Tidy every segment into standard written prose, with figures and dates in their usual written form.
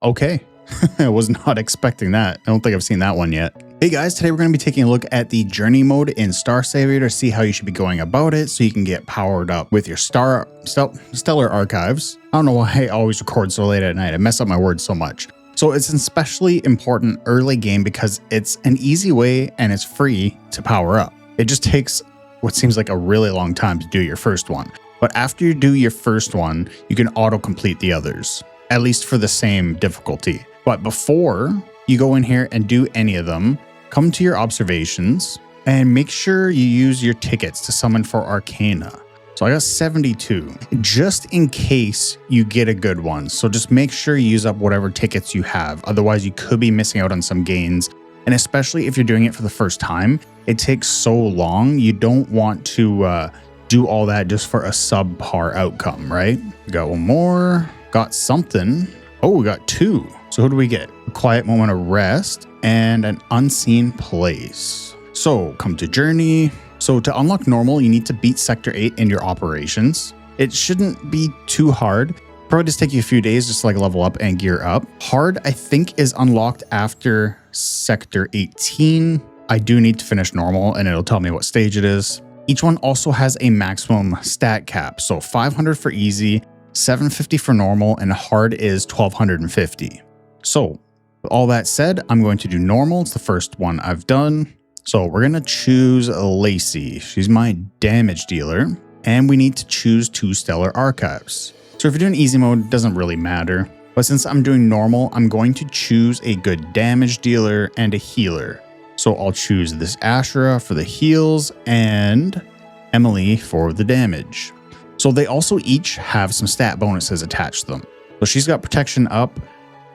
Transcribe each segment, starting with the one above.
Okay. I was not expecting that. I don't think I've seen that one yet. Hey guys, today we're going to be taking a look at the journey mode in Star Savior to see how you should be going about it so you can get powered up with your stellar archives. I don't know why I always record so late at night. I mess up my words so much. So it's an especially important early game because it's an easy way and it's free to power up. It just takes what seems like a really long time to do your first one. But after you do your first one, you can auto-complete the others, at least for the same difficulty. But before you go in here and do any of them, come to your observations and make sure you use your tickets to summon for Arcana. So I got 72, just in case you get a good one. So just make sure you use up whatever tickets you have. Otherwise, you could be missing out on some gains. And especially if you're doing it for the first time, it takes so long. You don't want to do all that just for a subpar outcome, right? We got one more, got something. Oh, we got two. So who do we get? A quiet moment of rest and an unseen place. So come to journey. So to unlock normal, you need to beat sector 8 in your operations. It shouldn't be too hard. Probably just take you a few days just to like level up and gear up. Hard, I think, is unlocked after sector 18. I do need to finish normal and it'll tell me what stage it is. Each one also has a maximum stat cap. So 500 for easy, 750 for normal, and hard is 1250. So with all that said, I'm going to do normal. It's the first one I've done. So we're going to choose Lacey. She's my damage dealer. And we need to choose 2 stellar archives. So if you're doing easy mode, it doesn't really matter. But since I'm doing normal, I'm going to choose a good damage dealer and a healer. So I'll choose this Ashura for the heals and Emily for the damage. So they also each have some stat bonuses attached to them. So she's got protection up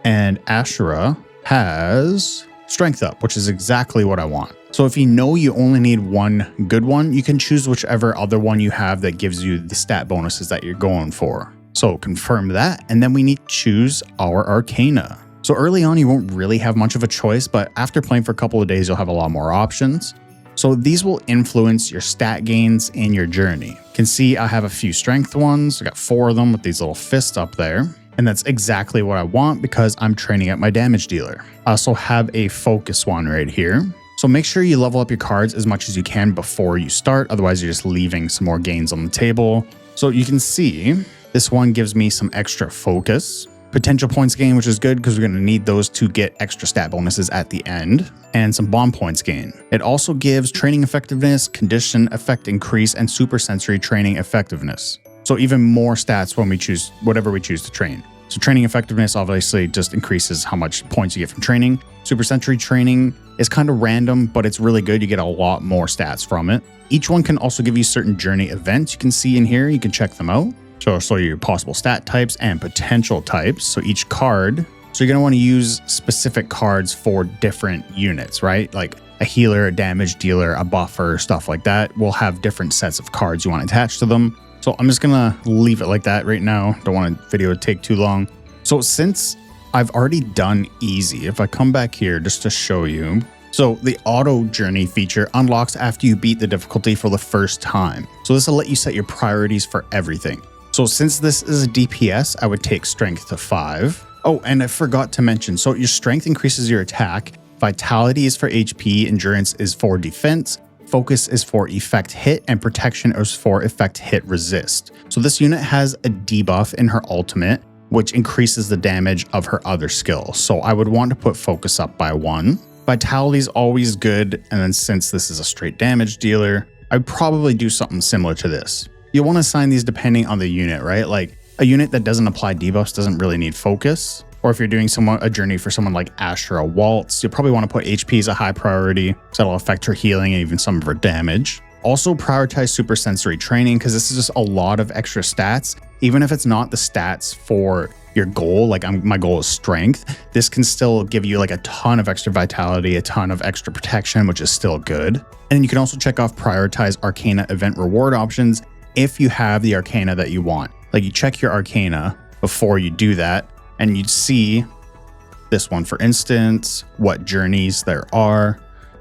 and Ashura has strength up, which is exactly what I want. So if you know you only need one good one, you can choose whichever other one you have that gives you the stat bonuses that you're going for. So confirm that, and then we need to choose our Arcana. So early on, you won't really have much of a choice, but after playing for a couple of days, you'll have a lot more options. So these will influence your stat gains in your journey. You can see I have a few strength ones. I got 4 of them with these little fists up there. And that's exactly what I want because I'm training up my damage dealer. I also have a focus one right here. So make sure you level up your cards as much as you can before you start. Otherwise, you're just leaving some more gains on the table. So you can see this one gives me some extra focus. Potential points gain, which is good because we're going to need those to get extra stat bonuses at the end, and some bomb points gain. It also gives training effectiveness, condition effect increase, and super sensory training effectiveness. So even more stats when we choose whatever we choose to train. So training effectiveness obviously just increases how much points you get from training. Super sensory training is kind of random, but it's really good. You get a lot more stats from it. Each one can also give you certain journey events you can see in here. You can check them out. So your possible stat types and potential types. So each card, so you're going to want to use specific cards for different units, right? Like a healer, a damage dealer, a buffer, stuff like that will have different sets of cards you want to attach to them. So I'm just going to leave it like that right now. Don't want a video to take too long. So since I've already done easy, if I come back here just to show you. So the auto journey feature unlocks after you beat the difficulty for the first time. So this will let you set your priorities for everything. So since this is a DPS, I would take strength to 5. Oh, and I forgot to mention, so your strength increases your attack. Vitality is for HP, endurance is for defense, focus is for effect hit, and protection is for effect hit resist. So this unit has a debuff in her ultimate, which increases the damage of her other skill. So I would want to put focus up by 1. Vitality is always good, and then since this is a straight damage dealer, I'd probably do something similar to this. You'll want to assign these depending on the unit, right? Like a unit that doesn't apply debuffs doesn't really need focus. Or if you're doing a journey for someone like Ashura Waltz, you'll probably want to put HP as a high priority, so that'll affect her healing and even some of her damage. Also prioritize super sensory training because this is just a lot of extra stats. Even if it's not the stats for your goal, like my goal is strength, this can still give you like a ton of extra vitality, a ton of extra protection, which is still good. And you can also check off prioritize Arcana event reward options if you have the Arcana that you want. Like you check your Arcana before you do that, and you'd see this one, for instance, what journeys there are.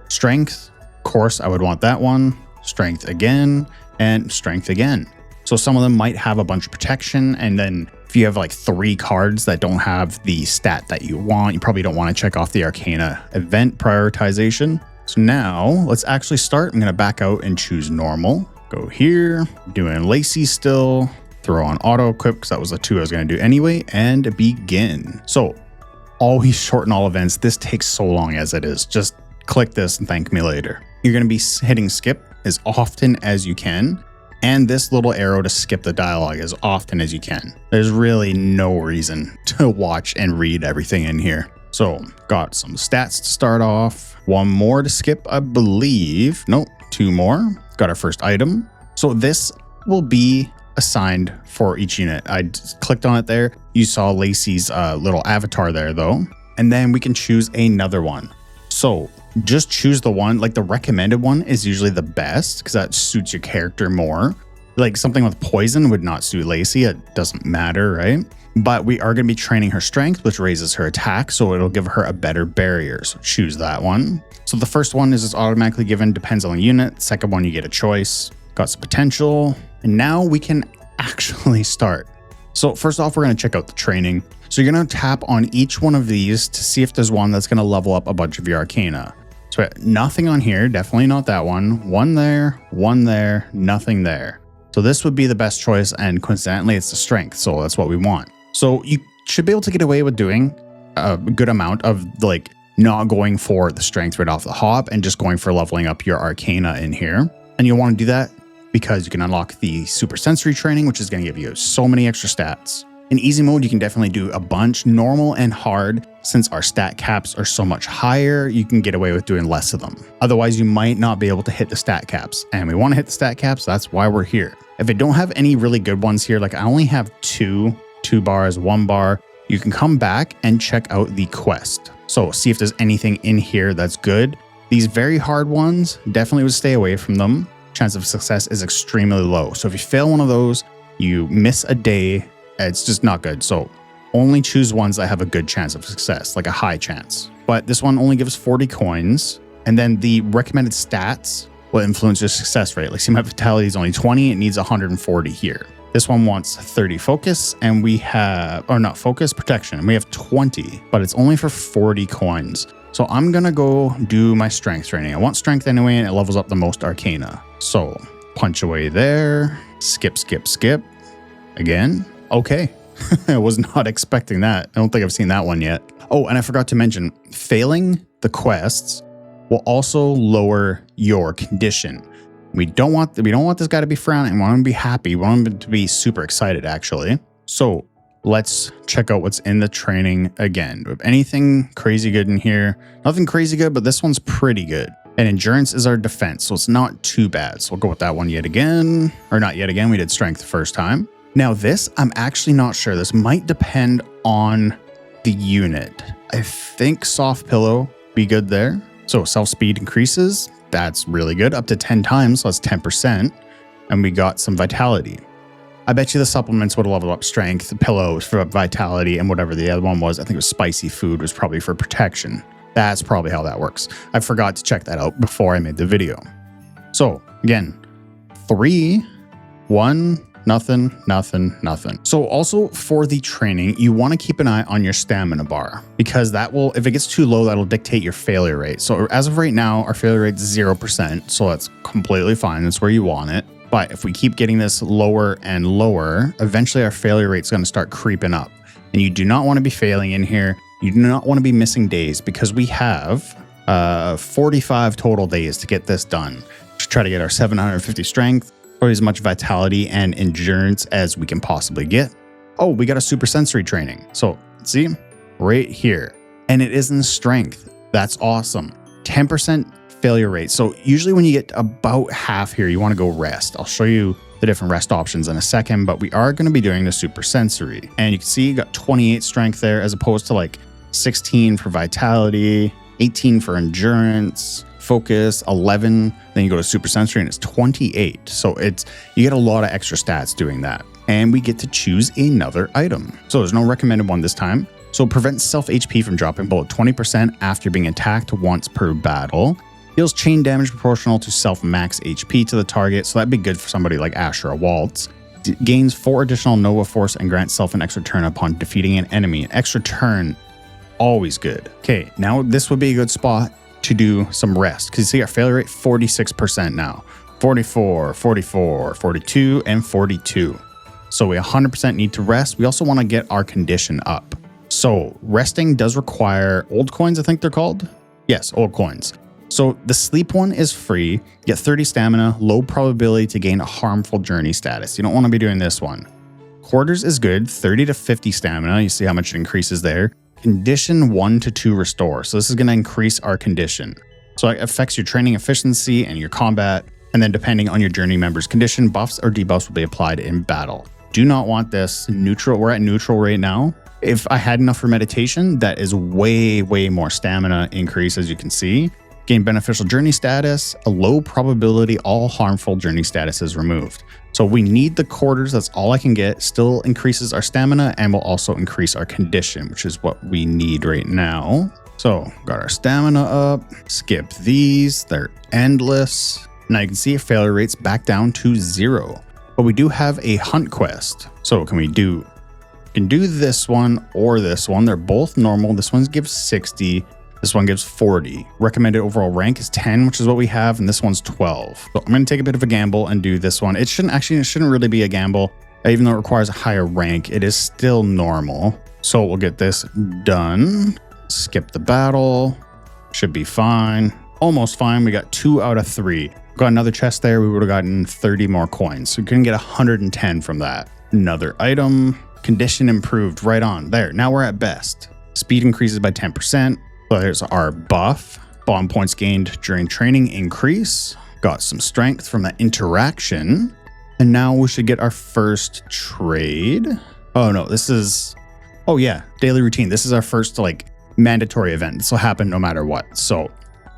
Strength, of course, I would want that one. Strength again, and strength again. So some of them might have a bunch of protection, and then if you have like 3 cards that don't have the stat that you want, you probably don't want to check off the Arcana event prioritization. So now let's actually start. I'm going to back out and choose normal. Go here, doing Lacey still, throw on auto equip because that was the 2 I was going to do anyway, and begin. So always shorten all events. This takes so long as it is. Just click this and thank me later. You're going to be hitting skip as often as you can, and this little arrow to skip the dialogue as often as you can. There's really no reason to watch and read everything in here. So got some stats to start off, 1 more to skip, I believe. Nope, 2 more. Got our first item. So this will be assigned for each unit. I just clicked on it there. You saw Lacey's little avatar there though. And then we can choose another one. So just choose the one, like the recommended one is usually the best because that suits your character more. Like something with poison would not suit Lacey. It doesn't matter, right? But we are going to be training her strength, which raises her attack. So it'll give her a better barrier. So choose that one. So the first one is just automatically given, depends on the unit. Second one, you get a choice. Got some potential. And now we can actually start. So first off, we're going to check out the training. So you're going to tap on each one of these to see if there's one that's going to level up a bunch of your Arcana. So nothing on here, definitely not that one. 1 there, 1 there, nothing there. So this would be the best choice, and coincidentally it's the strength, so that's what we want. So you should be able to get away with doing a good amount of like not going for the strength right off the hop and just going for leveling up your Arcana in here. And you'll want to do that because you can unlock the super sensory training, which is going to give you so many extra stats. In easy mode, you can definitely do a bunch. Normal and hard, since our stat caps are so much higher, you can get away with doing less of them. Otherwise, you might not be able to hit the stat caps, and we want to hit the stat caps. That's why we're here. If I don't have any really good ones here, like I only have 2 bars, 1 bar, you can come back and check out the quest. So see if there's anything in here that's good. These very hard ones, definitely would stay away from them. Chance of success is extremely low. So if you fail one of those, you miss a day, it's just not good. So only choose ones that have a good chance of success, like a high chance. But this one only gives 40 coins. And then the recommended stats will influence your success rate. Like see, my vitality is only 20. It needs 140 here. This one wants 30 focus, and we have, or not focus, protection. And we have 20, but it's only for 40 coins. So I'm going to go do my strength training. I want strength anyway, and it levels up the most Arcana. So punch away there, skip, skip, skip. Again. Okay. I was not expecting that. I don't think I've seen that one yet. Oh, and I forgot to mention, failing the quests will also lower your condition. We don't want this guy to be frowning. We want him to be happy. We want him to be super excited, actually. So let's check out what's in the training again. Do we have anything crazy good in here? Nothing crazy good, but this one's pretty good. And endurance is our defense, so it's not too bad. So we'll go with that one yet again. Or not yet again, we did strength the first time. Now this, I'm actually not sure. This might depend on the unit. I think soft pillow be good there. So self-speed increases. That's really good. Up to 10 times, so that's 10%. And we got some vitality. I bet you the supplements would level up strength, the pillows for vitality, and whatever the other one was. I think it was spicy food was probably for protection. That's probably how that works. I forgot to check that out before I made the video. So again, 3, 1, nothing, nothing, nothing. So also for the training, you want to keep an eye on your stamina bar because that will, if it gets too low, that'll dictate your failure rate. So as of right now, our failure rate is 0%. So that's completely fine. That's where you want it. But if we keep getting this lower and lower, eventually our failure rate is going to start creeping up. And you do not want to be failing in here. You do not want to be missing days because we have 45 total days to get this done. To try to get our 750 strength, or as much vitality and endurance as we can possibly get. Oh, we got a super sensory training. So see, right here. And it is in strength. That's awesome. 10% failure rate. So usually when you get about half here, you want to go rest. I'll show you the different rest options in a second, but we are going to be doing the super sensory. And you can see you got 28 strength there as opposed to like 16 for vitality, 18 for endurance, focus, 11, then you go to super sensory and it's 28. So you get a lot of extra stats doing that. And we get to choose another item. So there's no recommended one this time. So prevents self HP from dropping below 20% after being attacked once per battle. Deals chain damage proportional to self max HP to the target. So that'd be good for somebody like Ash or Waltz. gains 4 additional Nova Force and grants self an extra turn upon defeating an enemy. An extra turn, always good. Okay, now this would be a good spot to do some rest, because you see our failure rate 46% now. 44, 44, 42, and 42. So we 100% need to rest. We also want to get our condition up. So resting does require old coins, I think they're called. Yes, old coins. So the sleep one is free. Get 30 stamina, low probability to gain a harmful journey status. You don't want to be doing this one. Quarters is good, 30 to 50 stamina. You see how much it increases there. Condition 1 to 2 restore. So this is going to increase our condition. So it affects your training efficiency and your combat. And then depending on your journey member's condition, buffs or debuffs will be applied in battle. Do not want this neutral. We're at neutral right now. If I had enough for meditation, that is way more stamina increase, as you can see. Gain beneficial journey status, a low probability all harmful journey status is removed. So we need the quarters, that's all I can get. Still increases our stamina and will also increase our condition, which is what we need right now. So got our stamina up, skip these, they're endless. Now you can see our failure rates back down to 0. But we do have a hunt quest. So what can we do? We can do this one or this one. They're both normal. This one gives 60. This one gives 40. Recommended overall rank is 10, which is what we have, and this one's 12. So I'm going to take a bit of a gamble and do this one. It shouldn't really be a gamble, even though it requires a higher rank. It is still normal. So we'll get this done. Skip the battle. Should be fine. Almost fine. We got 2 out of 3. Got another chest there. We would have gotten 30 more coins. So we couldn't get 110 from that. Another item. Condition improved right on. There. Now we're at best. Speed increases by 10%. So there's our buff. Bond points gained during training increase. Got some strength from that interaction. And now we should get our first trade. Oh no, this is... Oh yeah, daily routine. This is our first mandatory event. This will happen no matter what. So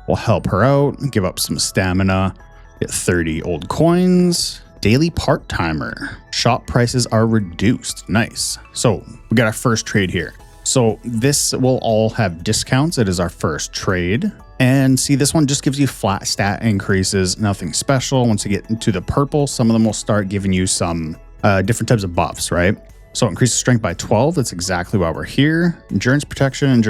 we'll help her out, give up some stamina, get 30 old coins. Daily part-timer. Shop prices are reduced. Nice. So we got our first trade here. So this will all have discounts. It is our first trade. And see, this one just gives you flat stat increases, nothing special. Once you get into the purple, some of them will start giving you some different types of buffs, right? So increases strength by 12. That's exactly why we're here. Endurance protection.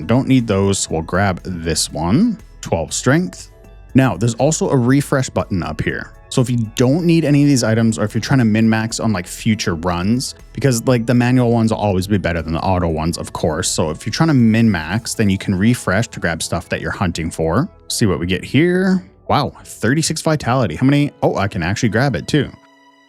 Don't need those. So we'll grab this one. 12 strength. Now, there's also a refresh button up here. So if you don't need any of these items, or if you're trying to min-max on future runs, because the manual ones will always be better than the auto ones, of course. So if you're trying to min-max, then you can refresh to grab stuff that you're hunting for. See what we get here. Wow, 36 vitality. How many? Oh, I can actually grab it too.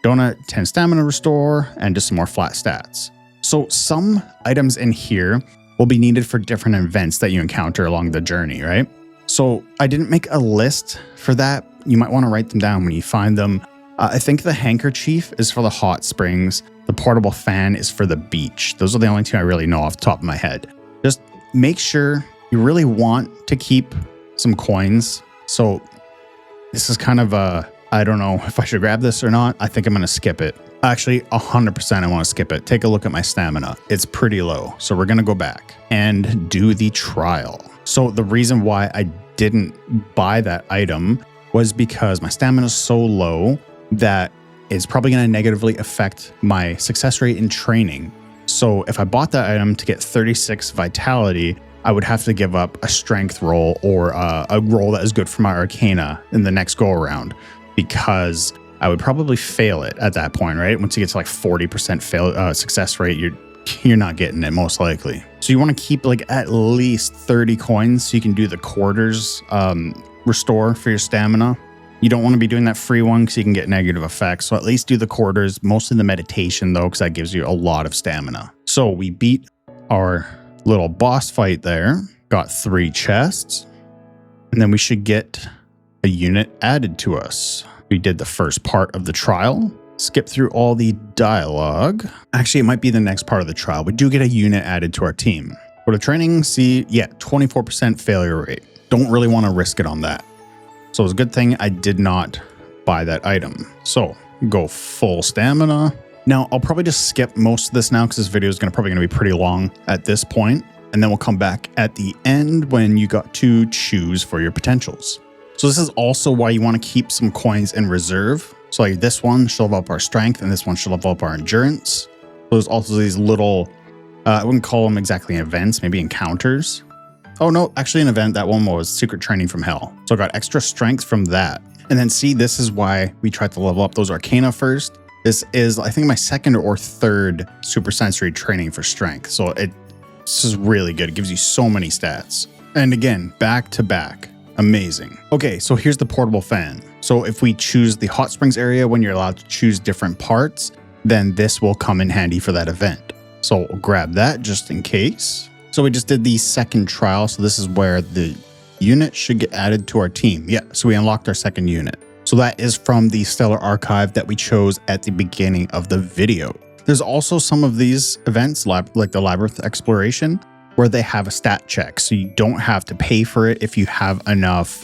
Donut, 10 stamina restore, and just some more flat stats. So some items in here will be needed for different events that you encounter along the journey, right? So I didn't make a list for that. You might want to write them down when you find them. I think the handkerchief is for the hot springs. The portable fan is for the beach. Those are the only two I really know off the top of my head. Just make sure you really want to keep some coins. So this is kind of I don't know if I should grab this or not. I think I'm going to skip it. Actually, 100% I want to skip it. Take a look at my stamina. It's pretty low. So we're going to go back and do the trial. So the reason why I didn't buy that item was because my stamina is so low that it's probably going to negatively affect my success rate in training. So if I bought that item to get 36 vitality, I would have to give up a strength roll or a roll that is good for my Arcana in the next go around, because I would probably fail it at that point, right? Once you get to 40% success rate, you're not getting it most likely. So you want to keep at least 30 coins so you can do the quarters restore for your stamina. You don't want to be doing that free one because you can get negative effects. So at least do the quarters, mostly the meditation though, because that gives you a lot of stamina. So we beat our little boss fight there, got 3 chests, and then we should get a unit added to us. We did the first part of the trial. Skip through all the dialogue. Actually, it might be the next part of the trial. We do get a unit added to our team. Go to training, see, 24% failure rate. Don't really want to risk it on that. So it's a good thing I did not buy that item. So go full stamina. Now, I'll probably just skip most of this now because this video is probably going to be pretty long at this point. And then we'll come back at the end when you got to choose for your potentials. So this is also why you want to keep some coins in reserve. So like this one should level up our strength and this one should level up our endurance. There's also these little, I wouldn't call them exactly events, maybe encounters. Oh no, actually an event, that one was secret training from hell. So I got extra strength from that. And then see, this is why we tried to level up those Arcana first. This is, I think, my second or third super sensory training for strength. So this is really good. It gives you so many stats. And again, back to back. Amazing. Okay, so here's the portable fan. So if we choose the hot springs area when you're allowed to choose different parts, then this will come in handy for that event. So we'll grab that just in case. So we just did the second trial. So this is where the unit should get added to our team. Yeah, so we unlocked our second unit. So that is from the Stellar Archive that we chose at the beginning of the video. There's also some of these events, like the Labyrinth Exploration, where they have a stat check. So you don't have to pay for it if you have enough,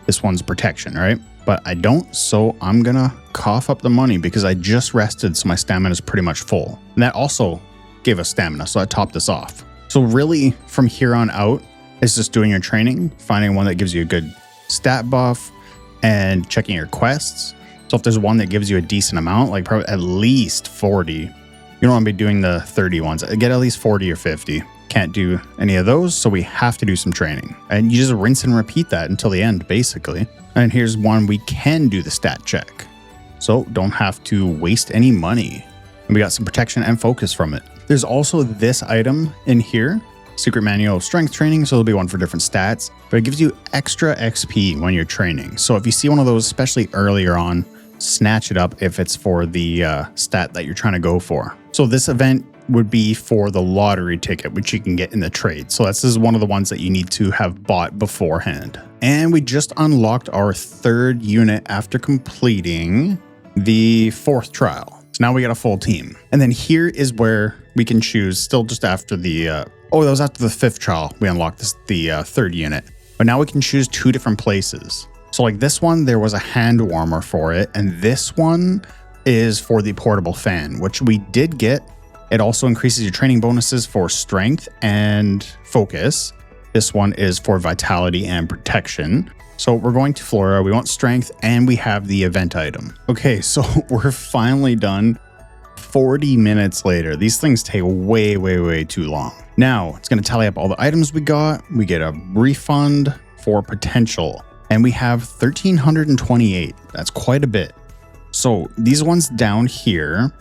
this one's protection, right? But I don't, so I'm gonna cough up the money because I just rested, so my stamina is pretty much full. And that also gave us stamina, so that topped us off. So really, from here on out, it's just doing your training, finding one that gives you a good stat buff, and checking your quests. So if there's one that gives you a decent amount, like probably at least 40, you don't want to be doing the 30 ones. Get at least 40 or 50. Can't do any of those, so we have to do some training. And you just rinse and repeat that until the end, basically. And here's one we can do the stat check. So don't have to waste any money. And we got some protection and focus from it. There's also this item in here. Secret Manual of Strength Training, so there'll be one for different stats, but it gives you extra XP when you're training. So if you see one of those, especially earlier on, snatch it up if it's for the stat that you're trying to go for. So this event would be for the lottery ticket, which you can get in the trade. So this is one of the ones that you need to have bought beforehand. And we just unlocked our third unit after completing the fourth trial. So now we got a full team. And then here is where we can choose, still just after the, oh, that was after the fifth trial, we unlocked the third unit. But now we can choose two different places. So like this one, there was a hand warmer for it. And this one is for the portable fan, which we did get. It also increases your training bonuses for strength and focus. This one is for vitality and protection. So we're going to Flora, we want strength, and we have the event item. Okay, so we're finally done. 40 minutes later. These things take way, way, way too long. Now it's going to tally up all the items we got. We get a refund for potential, and we have 1,328. That's quite a bit. So these ones down here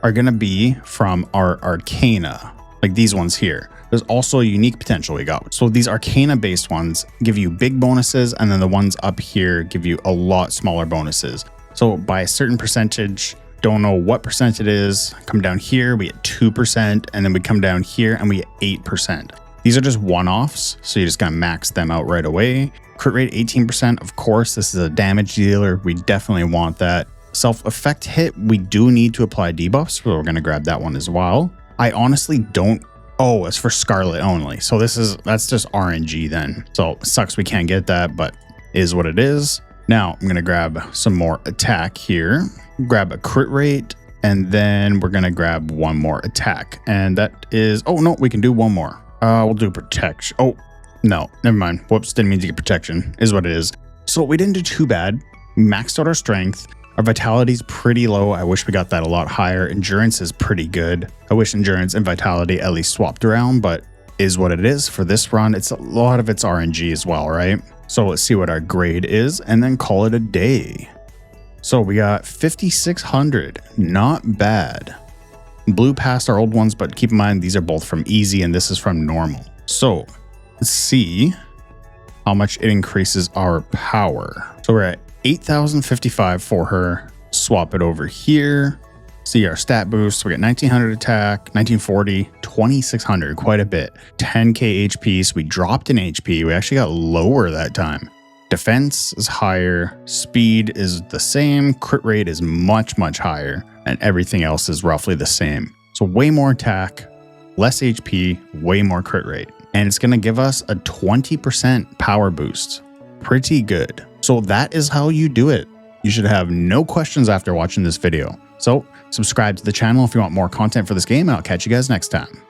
are going to be from our Arcana, like these ones here. There's also a unique potential we got. So these Arcana based ones give you big bonuses, and then the ones up here give you a lot smaller bonuses. So by a certain percentage, don't know what percent it is, come down here, we get 2%, and then we come down here and we get 8%. These are just one-offs, so you're just gonna max them out right away. Crit rate 18%, of course, this is a damage dealer. We definitely want that. Self-effect hit, we do need to apply debuffs, so we're gonna grab that one as well. I honestly don't, oh, it's for Scarlet only. So that's just RNG then. So it sucks we can't get that, but is what it is. Now I'm gonna grab some more attack here, grab a crit rate, and then we're gonna grab one more attack. And that is, oh no, we can do one more. We'll do protection. Oh, no, never mind. Whoops, didn't mean to get protection, is what it is. So we didn't do too bad. We maxed out our strength. Our vitality's pretty low. I wish we got that a lot higher. Endurance is pretty good. I wish endurance and vitality at least swapped around, but is what it is for this run. It's a lot of it's RNG as well, right? So let's see what our grade is and then call it a day. So we got 5,600, not bad. Blew past our old ones, but keep in mind, these are both from easy and this is from normal. So let's see how much it increases our power. So we're at 8,055 for her. Swap it over here. See our stat boost. We got 1,900 attack, 1,940, 2,600, quite a bit. 10k HP, so we dropped in HP. We actually got lower that time. Defense is higher. Speed is the same. Crit rate is much, much higher. And everything else is roughly the same. So way more attack, less HP, way more crit rate. And it's going to give us a 20% power boost. Pretty good. So that is how you do it. You should have no questions after watching this video. So subscribe to the channel if you want more content for this game, and I'll catch you guys next time.